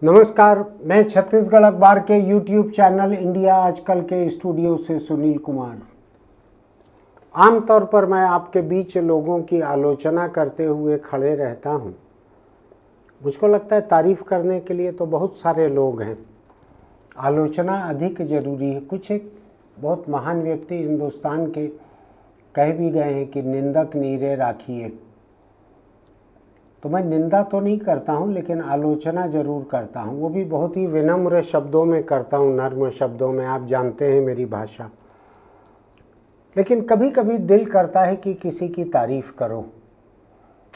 नमस्कार, मैं छत्तीसगढ़ अखबार के यूट्यूब चैनल इंडिया आजकल के स्टूडियो से सुनील कुमार। आमतौर पर मैं आपके बीच लोगों की आलोचना करते हुए खड़े रहता हूँ। मुझको लगता है तारीफ़ करने के लिए तो बहुत सारे लोग हैं, आलोचना अधिक ज़रूरी है। कुछ एक बहुत महान व्यक्ति हिंदुस्तान के कह भी गए हैं कि निंदक नीरे राखिए। तो मैं निंदा तो नहीं करता हूँ, लेकिन आलोचना ज़रूर करता हूँ। वो भी बहुत ही विनम्र शब्दों में करता हूँ, नर्म शब्दों में। आप जानते हैं मेरी भाषा। लेकिन कभी कभी दिल करता है कि किसी की तारीफ़ करो।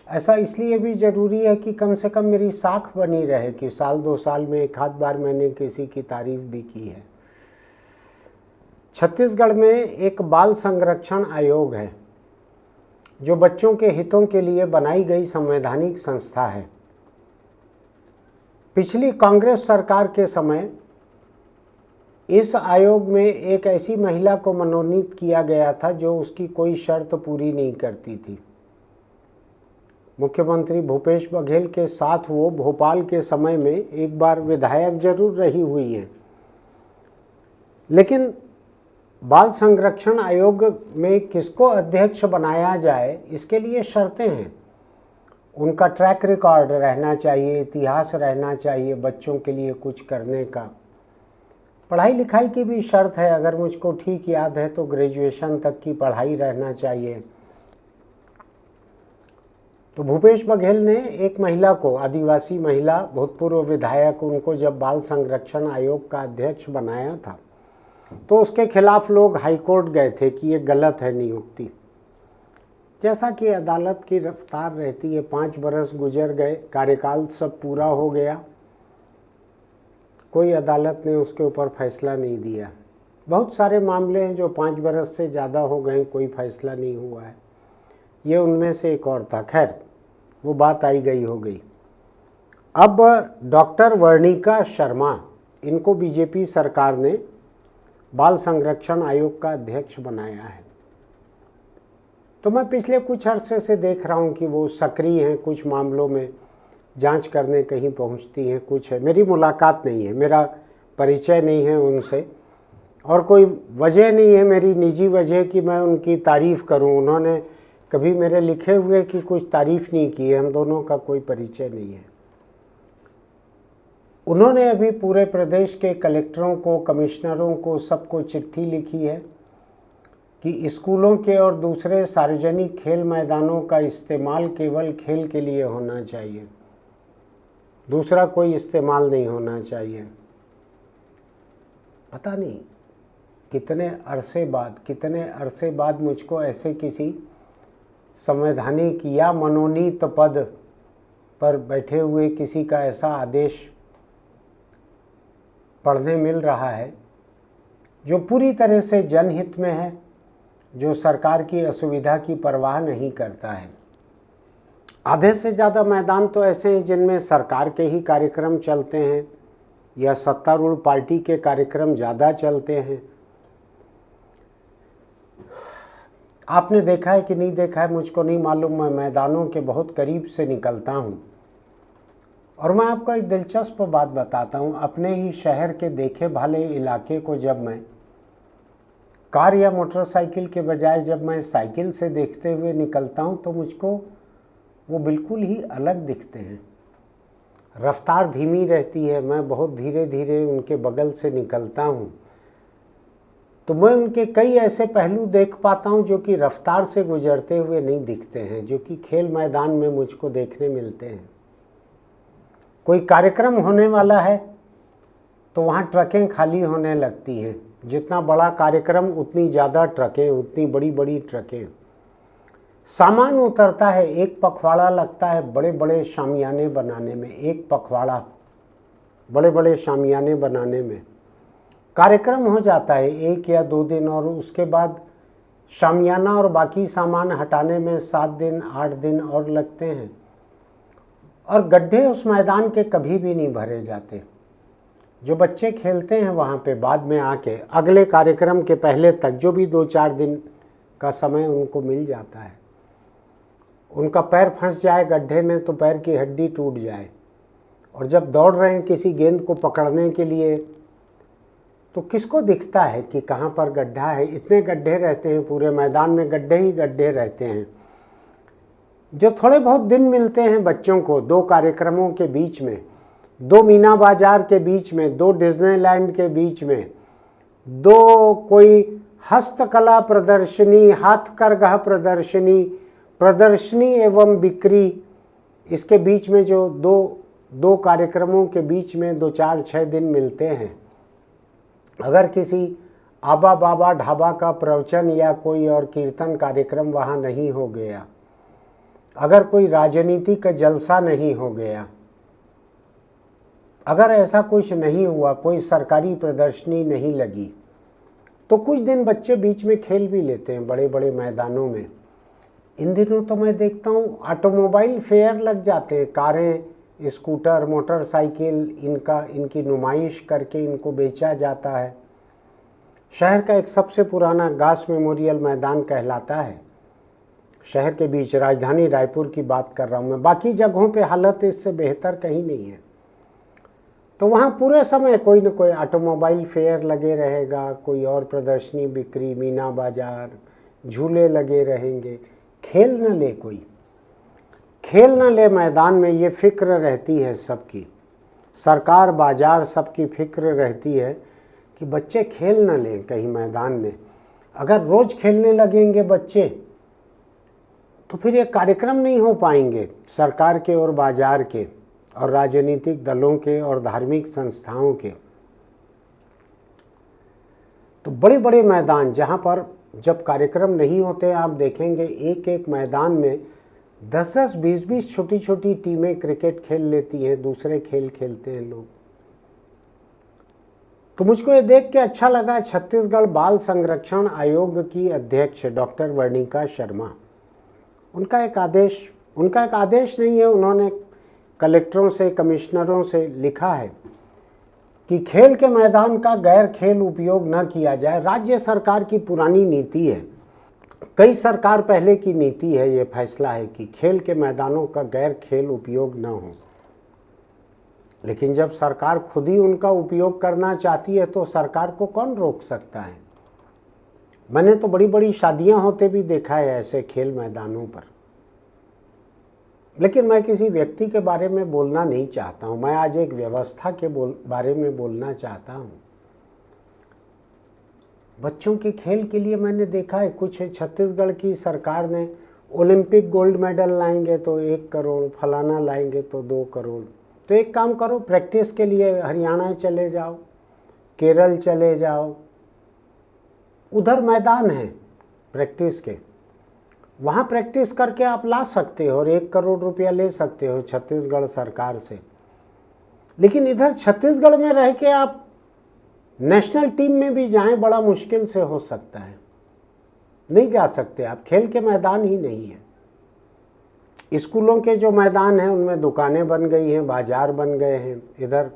ऐसा इसलिए भी ज़रूरी है कि कम से कम मेरी साख बनी रहे कि साल दो साल में एक आध बार मैंने किसी की तारीफ़ भी की है। छत्तीसगढ़ में एक बाल संरक्षण आयोग है जो बच्चों के हितों के लिए बनाई गई संवैधानिक संस्था है। पिछली कांग्रेस सरकार के समय इस आयोग में एक ऐसी महिला को मनोनीत किया गया था जो उसकी कोई शर्त पूरी नहीं करती थी। मुख्यमंत्री भूपेश बघेल के साथ वो भोपाल के समय में एक बार विधायक जरूर रही हुई हैं, लेकिन बाल संरक्षण आयोग में किसको अध्यक्ष बनाया जाए इसके लिए शर्तें हैं। उनका ट्रैक रिकॉर्ड रहना चाहिए, इतिहास रहना चाहिए बच्चों के लिए कुछ करने का। पढ़ाई लिखाई की भी शर्त है, अगर मुझको ठीक याद है तो ग्रेजुएशन तक की पढ़ाई रहना चाहिए। तो भूपेश बघेल ने एक महिला को, आदिवासी महिला, भूतपूर्व विधायक, उनको जब बाल संरक्षण आयोग का अध्यक्ष बनाया था तो उसके खिलाफ लोग हाईकोर्ट गए थे कि ये गलत है नियुक्ति। जैसा कि अदालत की रफ्तार रहती है, 5 बरस गुजर गए, कार्यकाल सब पूरा हो गया, कोई अदालत ने उसके ऊपर फैसला नहीं दिया। बहुत सारे मामले हैं जो 5 बरस से ज़्यादा हो गए, कोई फैसला नहीं हुआ है। ये उनमें से एक और था। खैर, वो बात आई गई हो गई। अब डॉक्टर वर्णिका शर्मा, इनको बीजेपी सरकार ने बाल संरक्षण आयोग का अध्यक्ष बनाया है। तो मैं पिछले कुछ अरसे से देख रहा हूँ कि वो सक्रिय हैं, कुछ मामलों में जांच करने कहीं पहुँचती हैं, कुछ है। मेरी मुलाकात नहीं है, मेरा परिचय नहीं है उनसे, और कोई वजह नहीं है मेरी निजी वजह कि मैं उनकी तारीफ़ करूँ। उन्होंने कभी मेरे लिखे हुए की कुछ तारीफ़ नहीं की है, हम दोनों का कोई परिचय नहीं है। उन्होंने अभी पूरे प्रदेश के कलेक्टरों को, कमिश्नरों को, सबको चिट्ठी लिखी है कि स्कूलों के और दूसरे सार्वजनिक खेल मैदानों का इस्तेमाल केवल खेल के लिए होना चाहिए, दूसरा कोई इस्तेमाल नहीं होना चाहिए। पता नहीं कितने अरसे बाद मुझको ऐसे किसी संवैधानिक या मनोनीत पद पर बैठे हुए किसी का ऐसा आदेश पढ़ने मिल रहा है जो पूरी तरह से जनहित में है, जो सरकार की असुविधा की परवाह नहीं करता है। आधे से ज़्यादा मैदान तो ऐसे हैं जिनमें सरकार के ही कार्यक्रम चलते हैं या सत्तारूढ़ पार्टी के कार्यक्रम ज़्यादा चलते हैं। आपने देखा है कि नहीं देखा है मुझको नहीं मालूम, मैं मैदानों के बहुत करीब से निकलता हूँ। और मैं आपको एक दिलचस्प बात बताता हूँ। अपने ही शहर के देखे भाले इलाके को जब मैं कार या मोटरसाइकिल के बजाय जब मैं साइकिल से देखते हुए निकलता हूँ तो मुझको वो बिल्कुल ही अलग दिखते हैं। रफ्तार धीमी रहती है, मैं बहुत धीरे धीरे उनके बगल से निकलता हूँ तो मैं उनके कई ऐसे पहलू देख पाता हूँ जो कि रफ्तार से गुजरते हुए नहीं दिखते हैं, जो कि खेल मैदान में मुझको देखने मिलते हैं। कोई कार्यक्रम होने वाला है तो वहाँ ट्रकें खाली होने लगती हैं। जितना बड़ा कार्यक्रम उतनी ज़्यादा ट्रकें, उतनी बड़ी बड़ी ट्रकें। सामान उतरता है, एक पखवाड़ा लगता है बड़े बड़े शामियाने बनाने में, एक पखवाड़ा बड़े बड़े शामियाने बनाने में। कार्यक्रम हो जाता है 1 या 2 दिन, और उसके बाद शामियाना और बाकी सामान हटाने में 7 दिन 8 दिन और लगते हैं। और गड्ढे उस मैदान के कभी भी नहीं भरे जाते। जो बच्चे खेलते हैं वहाँ पे बाद में आके अगले कार्यक्रम के पहले तक जो भी 2-4 दिन का समय उनको मिल जाता है, उनका पैर फंस जाए गड्ढे में तो पैर की हड्डी टूट जाए और जब दौड़ रहे हैं किसी गेंद को पकड़ने के लिए तो किसको दिखता है कि कहाँ पर गड्ढा है? इतने गड्ढे रहते हैं, पूरे मैदान में गड्ढे ही गड्ढे रहते हैं। जो थोड़े बहुत दिन मिलते हैं बच्चों को 2 कार्यक्रमों के बीच में, 2 मीना बाजार के बीच में, 2 डिज्नीलैंड के बीच में, 2 कोई हस्तकला प्रदर्शनी, हाथकरघा प्रदर्शनी एवं बिक्री, इसके बीच में जो दो कार्यक्रमों के बीच में 2, 4, 6 दिन मिलते हैं, अगर किसी आबा बाबा ढाबा का प्रवचन या कोई और कीर्तन कार्यक्रम वहाँ नहीं हो गया, अगर कोई राजनीति का जलसा नहीं हो गया, अगर ऐसा कुछ नहीं हुआ, कोई सरकारी प्रदर्शनी नहीं लगी, तो कुछ दिन बच्चे बीच में खेल भी लेते हैं बड़े बड़े मैदानों में। इन दिनों तो मैं देखता हूँ ऑटोमोबाइल फेयर लग जाते हैं, कारें, स्कूटर, मोटरसाइकिल, इनकी नुमाइश करके इनको बेचा जाता है। शहर का एक सबसे पुराना गास मेमोरियल मैदान कहलाता है। शहर के बीच, राजधानी रायपुर की बात कर रहा हूँ मैं, बाकी जगहों पे हालत इससे बेहतर कहीं नहीं है। तो वहाँ पूरे समय कोई न कोई ऑटोमोबाइल फेयर लगे रहेगा, कोई और प्रदर्शनी, बिक्री, मीना बाजार, झूले लगे रहेंगे। खेल न ले, कोई खेल न ले मैदान में, ये फिक्र रहती है सबकी। सरकार, बाजार, सबकी फिक्र रहती है कि बच्चे खेल न लें कहीं मैदान में। अगर रोज़ खेलने लगेंगे बच्चे तो फिर ये कार्यक्रम नहीं हो पाएंगे सरकार के और बाजार के और राजनीतिक दलों के और धार्मिक संस्थाओं के। तो बड़े बड़े मैदान जहाँ पर जब कार्यक्रम नहीं होते, आप देखेंगे एक एक मैदान में 10-10, 20-20 छोटी छोटी टीमें क्रिकेट खेल लेती हैं, दूसरे खेल खेलते हैं लोग। तो मुझको ये देख के अच्छा लगा, छत्तीसगढ़ बाल संरक्षण आयोग की अध्यक्ष डॉक्टर वर्णिका शर्मा, उनका एक आदेश नहीं है, उन्होंने कलेक्टरों से, कमिश्नरों से लिखा है कि खेल के मैदान का गैर खेल उपयोग न किया जाए। राज्य सरकार की पुरानी नीति है, कई सरकार पहले की नीति है, ये फैसला है कि खेल के मैदानों का गैर खेल उपयोग न हो। लेकिन जब सरकार खुद ही उनका उपयोग करना चाहती है तो सरकार को कौन रोक सकता है? मैंने तो बड़ी बड़ी शादियां होते भी देखा है ऐसे खेल मैदानों पर। लेकिन मैं किसी व्यक्ति के बारे में बोलना नहीं चाहता हूं, मैं आज एक व्यवस्था के बारे में बोलना चाहता हूं। बच्चों के खेल के लिए मैंने देखा है कुछ छत्तीसगढ़ की सरकार ने ओलंपिक गोल्ड मेडल लाएंगे तो 1 करोड़, फलाना लाएंगे तो 2 करोड़। तो एक काम करो, प्रैक्टिस के लिए हरियाणा चले जाओ, केरल चले जाओ, उधर मैदान है प्रैक्टिस के, वहाँ प्रैक्टिस करके आप ला सकते हो और 1 करोड़ रुपया ले सकते हो छत्तीसगढ़ सरकार से। लेकिन इधर छत्तीसगढ़ में रह के आप नेशनल टीम में भी जाएं, बड़ा मुश्किल से हो सकता है, नहीं जा सकते आप, खेल के मैदान ही नहीं है। स्कूलों के जो मैदान हैं उनमें दुकानें बन गई हैं, बाजार बन गए हैं। इधर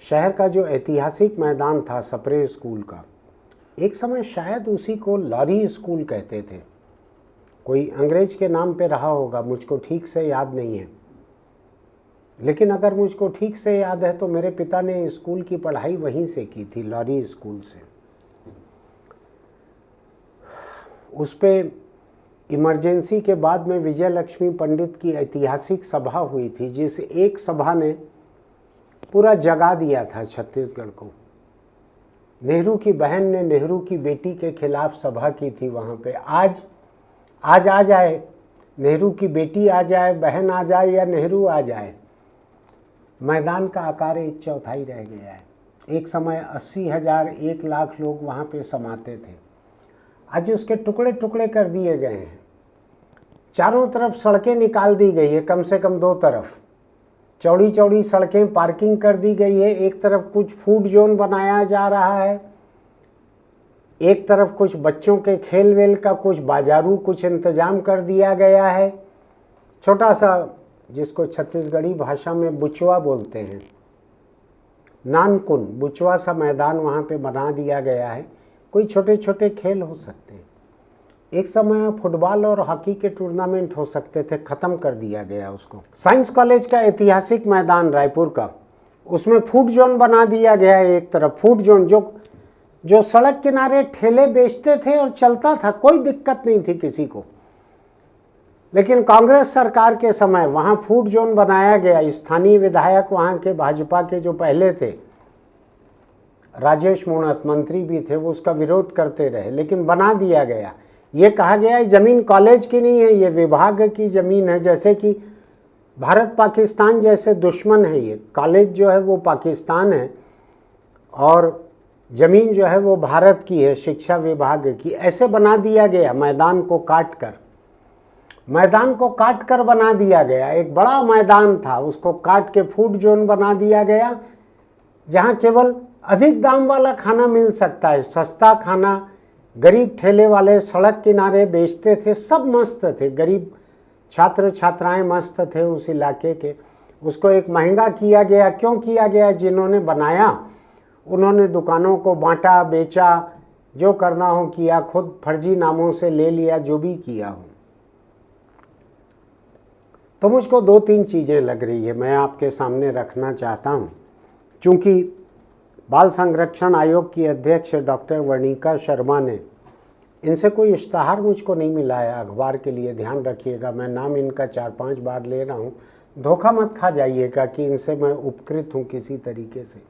शहर का जो ऐतिहासिक मैदान था सप्रे स्कूल का, एक समय शायद उसी को लॉरी स्कूल कहते थे, कोई अंग्रेज के नाम पे रहा होगा, मुझको ठीक से याद नहीं है। लेकिन अगर मुझको ठीक से याद है तो मेरे पिता ने स्कूल की पढ़ाई वहीं से की थी, लॉरी स्कूल से। उस पे इमरजेंसी के बाद में विजय लक्ष्मी पंडित की ऐतिहासिक सभा हुई थी, जिस एक सभा ने पूरा जगा दिया था छत्तीसगढ़ को। नेहरू की बहन ने नेहरू की बेटी के खिलाफ सभा की थी वहाँ पे। आज आ जाए, नेहरू की बेटी आ जाए, बहन आ जाए या नेहरू आ जाए, मैदान का आकार 1/4 रह गया है। एक समय 80,000, 1 लाख लोग वहाँ पे समाते थे, आज उसके टुकड़े टुकड़े कर दिए गए हैं। चारों तरफ सड़कें निकाल दी गई है, कम से कम 2 तरफ चौड़ी चौड़ी सड़कें, पार्किंग कर दी गई है। एक तरफ कुछ फूड जोन बनाया जा रहा है, एक तरफ कुछ बच्चों के खेल वेल का कुछ बाजारू कुछ इंतजाम कर दिया गया है। छोटा सा, जिसको छत्तीसगढ़ी भाषा में बुचवा बोलते हैं, नानकुन, बुचवा सा मैदान वहाँ पे बना दिया गया है। कोई छोटे छोटे खेल हो सकते हैं। एक समय फुटबॉल और हॉकी के टूर्नामेंट हो सकते थे, ख़त्म कर दिया गया उसको। साइंस कॉलेज का ऐतिहासिक मैदान रायपुर का, उसमें फूड जोन बना दिया गया है। एक तरफ फूड जोन, जो सड़क किनारे ठेले बेचते थे और चलता था, कोई दिक्कत नहीं थी किसी को। लेकिन कांग्रेस सरकार के समय वहाँ फूड जोन बनाया गया। स्थानीय विधायक वहाँ के भाजपा के जो पहले थे, राजेश मूणत मंत्री भी थे, वो उसका विरोध करते रहे, लेकिन बना दिया गया। ये कहा गया है जमीन कॉलेज की नहीं है, ये विभाग की जमीन है। जैसे कि भारत पाकिस्तान जैसे दुश्मन है, ये कॉलेज जो है वो पाकिस्तान है और जमीन जो है वो भारत की है, शिक्षा विभाग की। ऐसे बना दिया गया मैदान को काट कर, मैदान को काट कर बना दिया गया। एक बड़ा मैदान था, उसको काट के फूड जोन बना दिया गया, जहाँ केवल अधिक दाम वाला खाना मिल सकता है, सस्ता खाना। गरीब ठेले वाले सड़क किनारे बेचते थे, सब मस्त थे, गरीब छात्र छात्राएं मस्त थे उस इलाके के। उसको एक महंगा किया गया। क्यों किया गया? जिन्होंने बनाया उन्होंने दुकानों को बांटा, बेचा, जो करना हो किया, खुद फर्जी नामों से ले लिया, जो भी किया हो। तो मुझको 2-3 चीज़ें लग रही है, मैं आपके सामने रखना चाहता हूँ। चूँकि बाल संरक्षण आयोग की अध्यक्ष डॉक्टर वर्णिका शर्मा ने, इनसे कोई इश्तहार मुझको नहीं मिला है अखबार के लिए, ध्यान रखिएगा। मैं नाम इनका 4-5 बार ले रहा हूँ, धोखा मत खा जाइएगा कि इनसे मैं उपकृत हूँ किसी तरीके से।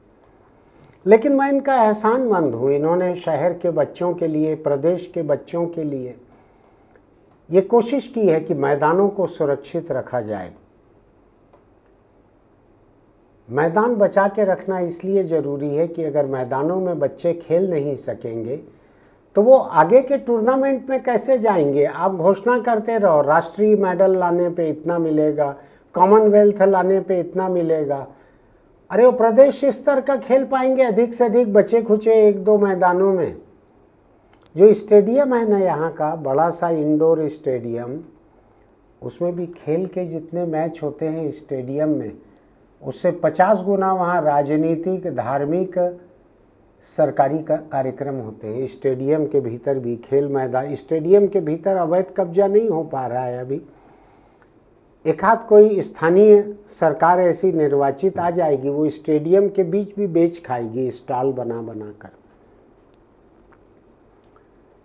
लेकिन मैं इनका एहसानमंद हूँ। इन्होंने शहर के बच्चों के लिए, प्रदेश के बच्चों के लिए ये कोशिश की है कि मैदानों को सुरक्षित रखा जाए। मैदान बचा के रखना इसलिए ज़रूरी है कि अगर मैदानों में बच्चे खेल नहीं सकेंगे तो वो आगे के टूर्नामेंट में कैसे जाएंगे? आप घोषणा करते रहो, राष्ट्रीय मेडल लाने पे इतना मिलेगा, कॉमनवेल्थ लाने पे इतना मिलेगा। अरे वो प्रदेश स्तर का खेल पाएंगे अधिक से अधिक बचे खुचे 1-2 मैदानों में। जो स्टेडियम है ना यहाँ का, बड़ा सा इंडोर स्टेडियम, उसमें भी खेल के जितने मैच होते हैं स्टेडियम में, उससे 50 गुना वहाँ राजनीतिक, धार्मिक, सरकारी कार्यक्रम होते हैं। स्टेडियम के भीतर भी खेल मैदान, स्टेडियम के भीतर अवैध कब्जा नहीं हो पा रहा है अभी। एक आध कोई स्थानीय सरकार ऐसी निर्वाचित आ जाएगी, वो स्टेडियम के बीच भी बेच खाएगी स्टॉल बना बना कर।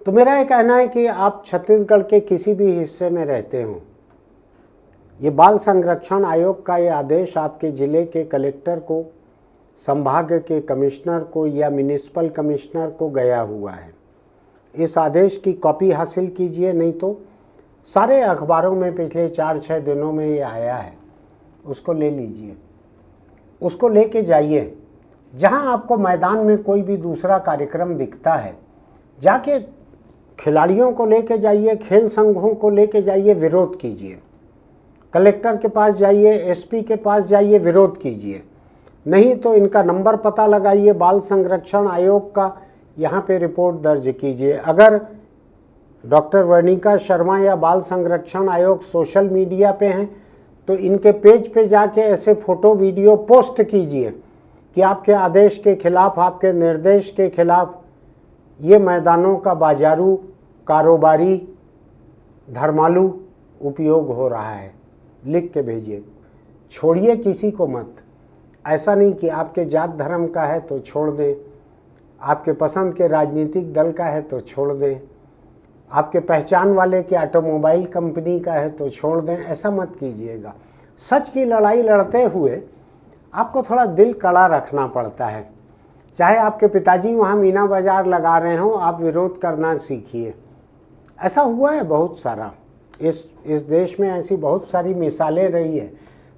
तो मेरा ये कहना है कि आप छत्तीसगढ़ के किसी भी हिस्से में रहते हो, ये बाल संरक्षण आयोग का ये आदेश आपके ज़िले के कलेक्टर को, संभाग के कमिश्नर को या म्युनिसिपल कमिश्नर को गया हुआ है। इस आदेश की कॉपी हासिल कीजिए, नहीं तो सारे अखबारों में पिछले 4-6 दिनों में ये आया है, उसको ले लीजिए, उसको लेके जाइए। जहां आपको मैदान में कोई भी दूसरा कार्यक्रम दिखता है, जाके खिलाड़ियों को लेके जाइए, खेल संघों को लेके जाइए, विरोध कीजिए। कलेक्टर के पास जाइए, एसपी के पास जाइए, विरोध कीजिए। नहीं तो इनका नंबर पता लगाइए, बाल संरक्षण आयोग का, यहाँ पे रिपोर्ट दर्ज कीजिए। अगर डॉक्टर वर्णिका शर्मा या बाल संरक्षण आयोग सोशल मीडिया पे हैं तो इनके पेज पे जाके ऐसे फ़ोटो वीडियो पोस्ट कीजिए कि आपके आदेश के खिलाफ, आपके निर्देश के खिलाफ ये मैदानों का बाजारू, कारोबारी, धर्मालू उपयोग हो रहा है। लिख के भेजिए, छोड़िए किसी को मत। ऐसा नहीं कि आपके जात धर्म का है तो छोड़ दें, आपके पसंद के राजनीतिक दल का है तो छोड़ दें, आपके पहचान वाले के ऑटोमोबाइल कंपनी का है तो छोड़ दें। ऐसा मत कीजिएगा। सच की लड़ाई लड़ते हुए आपको थोड़ा दिल कड़ा रखना पड़ता है। चाहे आपके पिताजी वहाँ मीना बाजार लगा रहे हों, आप विरोध करना सीखिए। ऐसा हुआ है बहुत सारा, इस देश में ऐसी बहुत सारी मिसालें रही है।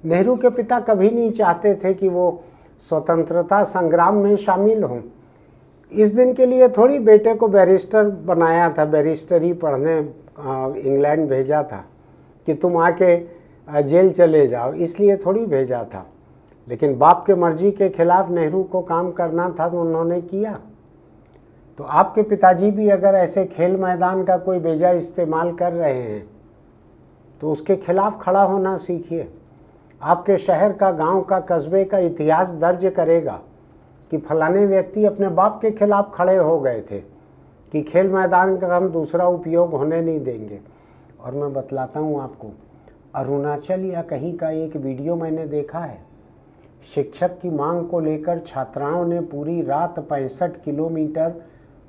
नेहरू के पिता कभी नहीं चाहते थे कि वो स्वतंत्रता संग्राम में शामिल हों। इस दिन के लिए थोड़ी बेटे को बैरिस्टर बनाया था, बैरिस्टरी पढ़ने इंग्लैंड भेजा था कि तुम आके जेल चले जाओ, इसलिए थोड़ी भेजा था। लेकिन बाप के मर्जी के खिलाफ नेहरू को काम करना था तो उन्होंने किया। तो आपके पिताजी भी अगर ऐसे खेल मैदान का कोई बेजा इस्तेमाल कर रहे हैं तो उसके खिलाफ खड़ा होना सीखिए। आपके शहर का, गांव का, कस्बे का इतिहास दर्ज करेगा कि फलाने व्यक्ति अपने बाप के खिलाफ खड़े हो गए थे, कि खेल मैदान का हम दूसरा उपयोग होने नहीं देंगे। और मैं बतलाता हूँ आपको, अरुणाचल या कहीं का एक वीडियो मैंने देखा है, शिक्षक की मांग को लेकर छात्राओं ने पूरी रात 65 किलोमीटर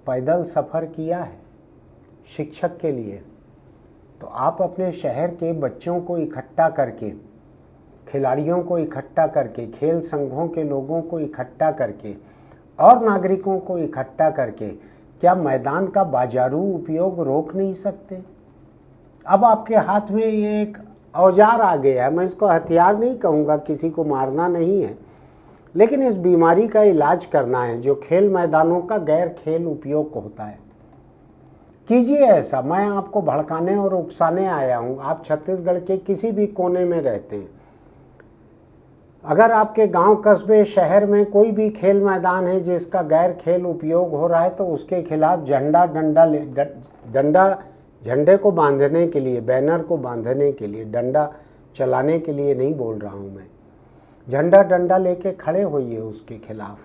पैदल सफ़र किया है शिक्षक के लिए। तो आप अपने शहर के बच्चों को इकट्ठा करके, खिलाड़ियों को इकट्ठा करके, खेल संघों के लोगों को इकट्ठा करके और नागरिकों को इकट्ठा करके क्या मैदान का बाजारू उपयोग रोक नहीं सकते? अब आपके हाथ में ये एक औजार आ गया है, मैं इसको हथियार नहीं कहूँगा, किसी को मारना नहीं है, लेकिन इस बीमारी का इलाज करना है जो खेल मैदानों का गैर खेल उपयोग होता है। कीजिए ऐसा। मैं आपको भड़काने और उकसाने आया हूँ। आप छत्तीसगढ़ के किसी भी कोने में रहते हैं, अगर आपके गांव, कस्बे, शहर में कोई भी खेल मैदान है जिसका गैर खेल उपयोग हो रहा है, तो उसके खिलाफ झंडे को बांधने के लिए, बैनर को बांधने के लिए, डंडा चलाने के लिए नहीं बोल रहा हूं मैं, झंडा डंडा लेके खड़े होइए उसके खिलाफ,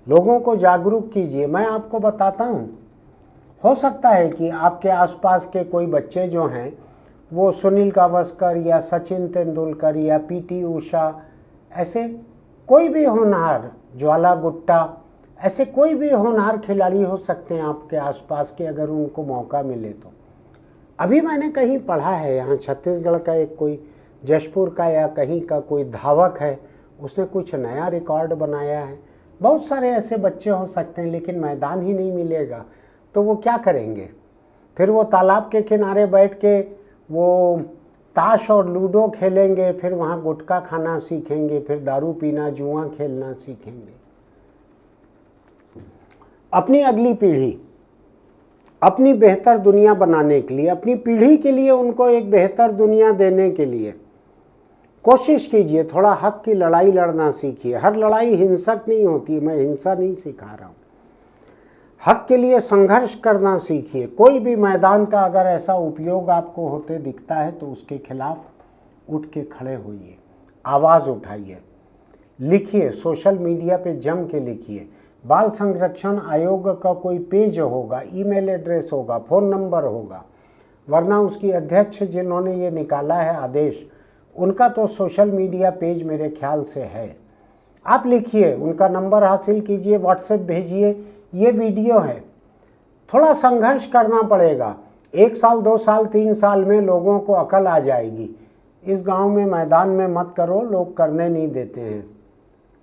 लोगों को जागरूक कीजिए। मैं आपको बताता हूं, हो सकता है कि आपके आसपास के कोई बच्चे जो हैं वो सुनील गावस्कर या सचिन तेंदुलकर या पीटी उषा, ऐसे कोई भी होनहार, ज्वाला गुट्टा, ऐसे कोई भी होनहार खिलाड़ी हो सकते हैं आपके आसपास के, अगर उनको मौका मिले तो। अभी मैंने कहीं पढ़ा है, यहाँ छत्तीसगढ़ का एक कोई जशपुर का या कहीं का कोई धावक है, उसने कुछ नया रिकॉर्ड बनाया है। बहुत सारे ऐसे बच्चे हो सकते हैं, लेकिन मैदान ही नहीं मिलेगा तो वो क्या करेंगे? फिर वो तालाब के किनारे बैठ के वो ताश और लूडो खेलेंगे, फिर वहाँ गुटखा खाना सीखेंगे, फिर दारू पीना, जुआ खेलना सीखेंगे। अपनी अगली पीढ़ी, अपनी बेहतर दुनिया बनाने के लिए, अपनी पीढ़ी के लिए, उनको एक बेहतर दुनिया देने के लिए कोशिश कीजिए। थोड़ा हक की लड़ाई लड़ना सीखिए। हर लड़ाई हिंसक नहीं होती, मैं हिंसा नहीं सिखा रहा हूँ। हक के लिए संघर्ष करना सीखिए। कोई भी मैदान का अगर ऐसा उपयोग आपको होते दिखता है तो उसके खिलाफ उठ के खड़े होइए, आवाज़ उठाइए, लिखिए, सोशल मीडिया पे जम के लिखिए। बाल संरक्षण आयोग का कोई पेज होगा, ईमेल एड्रेस होगा, फ़ोन नंबर होगा, वरना उसकी अध्यक्ष जिन्होंने ये निकाला है आदेश, उनका तो सोशल मीडिया पेज मेरे ख्याल से है। आप लिखिए, उनका नंबर हासिल कीजिए, व्हाट्सएप भेजिए, ये वीडियो है। थोड़ा संघर्ष करना पड़ेगा। 1 साल, 2 साल, 3 साल में लोगों को अकल आ जाएगी। इस गांव में मैदान में मत करो, लोग करने नहीं देते हैं,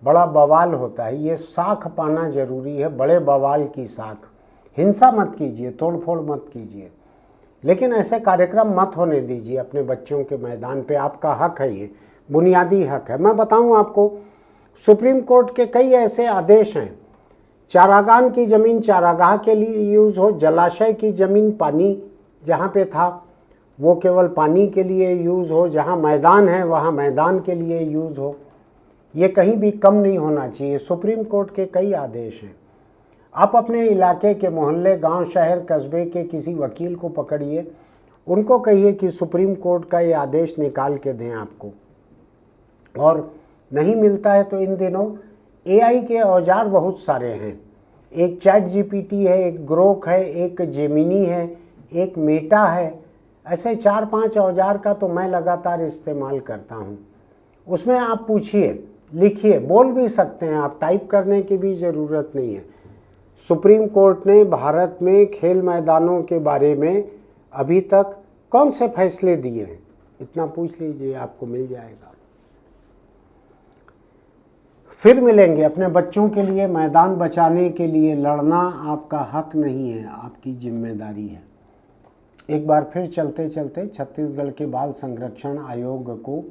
बड़ा बवाल होता है। ये साख पाना जरूरी है, बड़े बवाल की साख। हिंसा मत कीजिए, तोड़फोड़ मत कीजिए, लेकिन ऐसे कार्यक्रम मत होने दीजिए अपने बच्चों के मैदान पे। आपका हक है, ये बुनियादी हक है। मैं बताऊं आपको, सुप्रीम कोर्ट के कई ऐसे आदेश हैं। चारागाह की ज़मीन चारागाह के लिए यूज़ हो, जलाशय की ज़मीन पानी जहाँ पे था वो केवल पानी के लिए यूज़ हो, जहाँ मैदान है वहाँ मैदान के लिए यूज़ हो, ये कहीं भी कम नहीं होना चाहिए। सुप्रीम कोर्ट के कई आदेश हैं। आप अपने इलाके के, मोहल्ले, गांव, शहर, कस्बे के किसी वकील को पकड़िए, उनको कहिए कि सुप्रीम कोर्ट का ये आदेश निकाल के दें आपको। और नहीं मिलता है तो इन दिनों एआई के औजार बहुत सारे हैं। एक चैट जीपीटी है, एक ग्रोक है, एक जेमिनी है, एक मेटा है। ऐसे 4-5 औजार का तो मैं लगातार इस्तेमाल करता हूँ। उसमें आप पूछिए, लिखिए, बोल भी सकते हैं आप, टाइप करने की भी ज़रूरत नहीं है। सुप्रीम कोर्ट ने भारत में खेल मैदानों के बारे में अभी तक कौन से फैसले दिए हैं, इतना पूछ लीजिए, आपको मिल जाएगा। फिर मिलेंगे। अपने बच्चों के लिए मैदान बचाने के लिए लड़ना आपका हक नहीं है, आपकी जिम्मेदारी है। एक बार फिर चलते चलते छत्तीसगढ़ के बाल संरक्षण आयोग को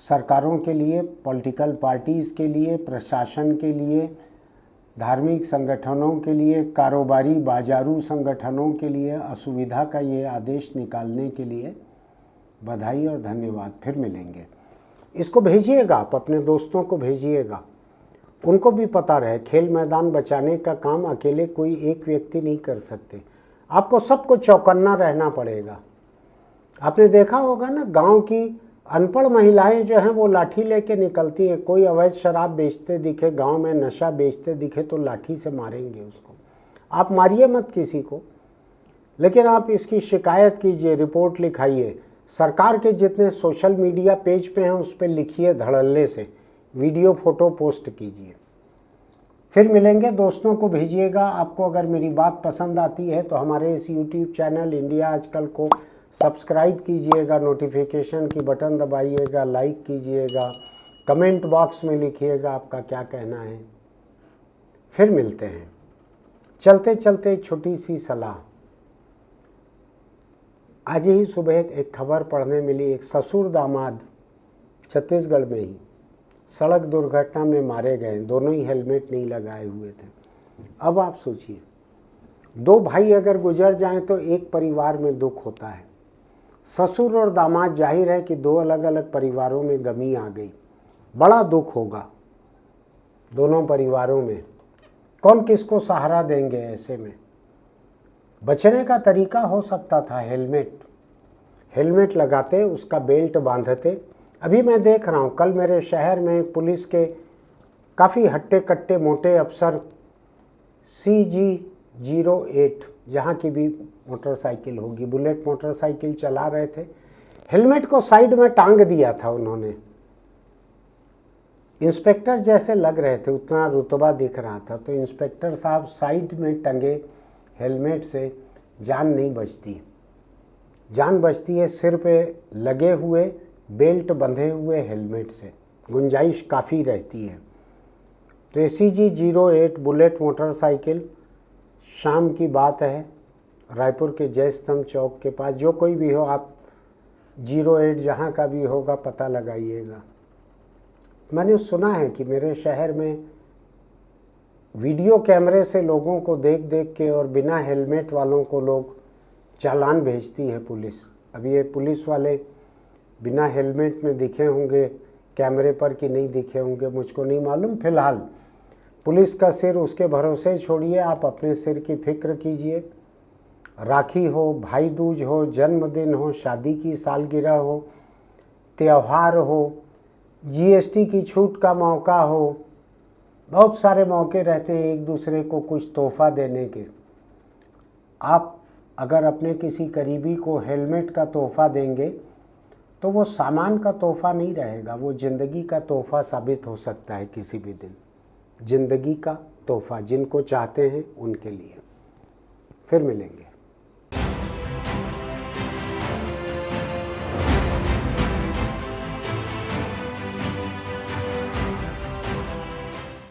सरकारों के लिए, पॉलिटिकल पार्टीज़ के लिए, प्रशासन के लिए, धार्मिक संगठनों के लिए, कारोबारी बाजारू संगठनों के लिए असुविधा का ये आदेश निकालने के लिए बधाई और धन्यवाद। फिर मिलेंगे। इसको भेजिएगा, आप अपने दोस्तों को भेजिएगा, उनको भी पता रहे खेल मैदान बचाने का काम अकेले कोई एक व्यक्ति नहीं कर सकते। आपको सबको चौकन्ना रहना पड़ेगा। आपने देखा होगा ना, गांव की अनपढ़ महिलाएं जो हैं वो लाठी लेके निकलती हैं। कोई अवैध शराब बेचते दिखे, गांव में नशा बेचते दिखे तो लाठी से मारेंगे उसको। आप मारिए मत किसी को, लेकिन आप इसकी शिकायत कीजिए, रिपोर्ट लिखाइए। सरकार के जितने सोशल मीडिया पेज पे हैं उस पर लिखिए धड़ल्ले से, वीडियो फोटो पोस्ट कीजिए। फिर मिलेंगे, दोस्तों को भेजिएगा। आपको अगर मेरी बात पसंद आती है तो हमारे इस यूट्यूब चैनल इंडिया आजकल को सब्सक्राइब कीजिएगा, नोटिफिकेशन की बटन दबाइएगा, लाइक कीजिएगा, कमेंट बॉक्स में लिखिएगा आपका क्या कहना है। फिर मिलते हैं। चलते चलते एक छोटी सी सलाह। आज ही सुबह एक खबर पढ़ने मिली, एक ससुर दामाद छत्तीसगढ़ में ही सड़क दुर्घटना में मारे गए। दोनों ही हेलमेट नहीं लगाए हुए थे। अब आप सोचिए, दो भाई अगर गुजर जाएं तो एक परिवार में दुख होता है। ससुर और दामाद, जाहिर है कि दो अलग अलग परिवारों में गमी आ गई, बड़ा दुख होगा दोनों परिवारों में। कौन किसको सहारा देंगे ऐसे में? बचने का तरीका हो सकता था हेलमेट लगाते, उसका बेल्ट बांधते। अभी मैं देख रहा हूँ, कल मेरे शहर में पुलिस के काफ़ी हट्टे कट्टे मोटे अफसर CG08, जहाँ की भी मोटरसाइकिल होगी, बुलेट मोटरसाइकिल चला रहे थे। हेलमेट को साइड में टांग दिया था उन्होंने। इंस्पेक्टर जैसे लग रहे थे, उतना रुतबा दिख रहा था। तो इंस्पेक्टर साहब साइड में टंगे हेलमेट से जान नहीं बचती। जान बचती है सिर पे लगे हुए बेल्ट बंधे हुए हेलमेट से, गुंजाइश काफ़ी रहती है। तो CG08 बुलेट मोटरसाइकिल, शाम की बात है, रायपुर के जय स्तंभ चौक के पास। जो कोई भी हो, आप 08 जहाँ का भी होगा पता लगाइएगा। मैंने सुना है कि मेरे शहर में वीडियो कैमरे से लोगों को देख देख के और बिना हेलमेट वालों को लोग चालान भेजती है पुलिस। अब ये पुलिस वाले बिना हेलमेट में दिखे होंगे कैमरे पर कि नहीं दिखे होंगे, मुझको नहीं मालूम। फिलहाल पुलिस का सिर उसके भरोसे छोड़िए, आप अपने सिर की फिक्र कीजिए। राखी हो, भाई दूज हो, जन्मदिन हो, शादी की सालगिरह हो, त्यौहार हो, GST की छूट का मौका हो, बहुत सारे मौके रहते हैं एक दूसरे को कुछ तोहफा देने के। आप अगर अपने किसी करीबी को हेलमेट का तोहफा देंगे तो वो सामान का तोहफा नहीं रहेगा, वो ज़िंदगी का तोहफा साबित हो सकता है किसी भी दिन। ज़िंदगी का तोहफा जिनको चाहते हैं उनके लिए। फिर मिलेंगे।